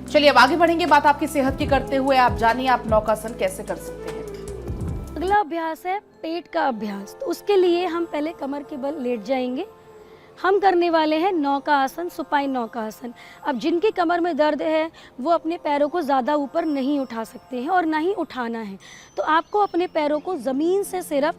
चलिए अब आगे बढ़ेंगे बात आपकी सेहत की करते हुए। आप जानिए आप नौकासन कैसे कर सकते हैं। अगला अभ्यास है पेट का अभ्यास। तो उसके लिए हम पहले कमर के बल लेट जाएंगे। हम करने वाले हैं नौका आसन, सुपाइन नौका आसन। अब जिनकी कमर में दर्द है वो अपने पैरों को ज़्यादा ऊपर नहीं उठा सकते हैं और ना ही उठाना है। तो आपको अपने पैरों को ज़मीन से सिर्फ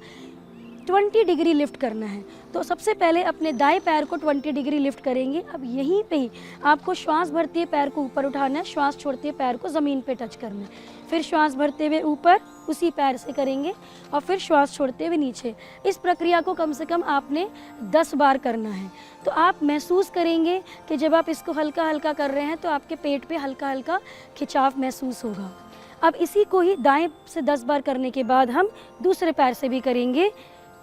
20 डिग्री लिफ्ट करना है। तो सबसे पहले अपने दाएं पैर को 20 डिग्री लिफ्ट करेंगे। अब यहीं पे ही आपको श्वास भरते हुए पैर को ऊपर उठाना है, श्वास छोड़ते हुए पैर को ज़मीन पे टच करना है। फिर श्वास भरते हुए ऊपर उसी पैर से करेंगे और फिर श्वास छोड़ते हुए नीचे। इस प्रक्रिया को कम से कम आपने 10 बार करना है। तो आप महसूस करेंगे कि जब आप इसको हल्का हल्का कर रहे हैं तो आपके पेट पे हल्का हल्का खिंचाव महसूस होगा। अब इसी को ही दाएं से 10 बार करने के बाद हम दूसरे पैर से भी करेंगे।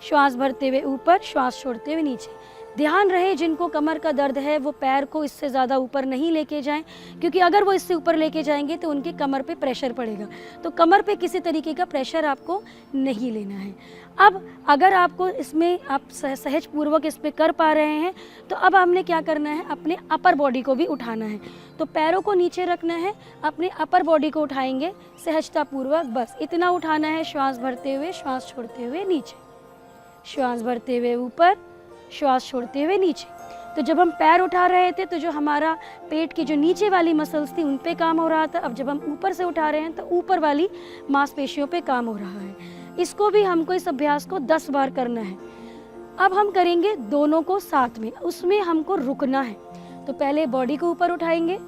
श्वास भरते हुए ऊपर, श्वास छोड़ते हुए नीचे। ध्यान रहे जिनको कमर का दर्द है वो पैर को इससे ज़्यादा ऊपर नहीं लेके जाएं, क्योंकि अगर वो इससे ऊपर लेके जाएंगे तो उनके कमर पे प्रेशर पड़ेगा। तो कमर पे किसी तरीके का प्रेशर आपको नहीं लेना है। अब अगर आपको इसमें आप सहज पूर्वक इस पर कर पा रहे हैं तो अब हमने क्या करना है, अपने अपर बॉडी को भी उठाना है। तो पैरों को नीचे रखना है, अपने अपर बॉडी को उठाएंगे सहजता पूर्वक, बस इतना उठाना है। श्वास भरते हुए, श्वास छोड़ते हुए नीचे, श्वास भरते हुए ऊपर, श्वास छोड़ते हुए नीचे। तो जब हम पैर उठा रहे थे तो जो हमारा पेट की जो नीचे वाली मसल्स थी उन पे काम हो रहा था। अब जब हम ऊपर से उठा रहे हैं तो ऊपर वाली मांसपेशियों पे काम हो रहा है। इसको भी हमको, इस अभ्यास को 10 बार करना है। अब हम करेंगे दोनों को साथ में, उसमें हमको रुकना है। तो पहले बॉडी को ऊपर उठाएंगे,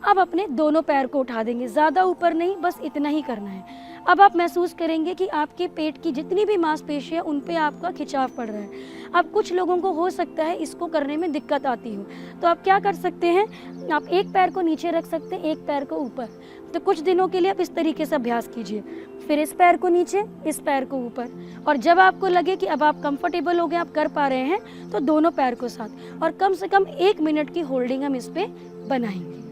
अब अपने दोनों पैर को उठा देंगे, ज़्यादा ऊपर नहीं, बस इतना ही करना है। अब आप महसूस करेंगे कि आपके पेट की जितनी भी मांसपेशियां उन पे आपका खिंचाव पड़ रहा है। अब कुछ लोगों को हो सकता है इसको करने में दिक्कत आती हो, तो आप क्या कर सकते हैं, आप एक पैर को नीचे रख सकते हैं, एक पैर को ऊपर। तो कुछ दिनों के लिए आप इस तरीके से अभ्यास कीजिए। फिर इस पैर को नीचे, इस पैर को ऊपर, और जब आपको लगे कि अब आप कंफर्टेबल हो गए, आप कर पा रहे हैं, तो दोनों पैर को साथ, और कम से कम 1 मिनट की होल्डिंग हम इस पे बनाएंगे।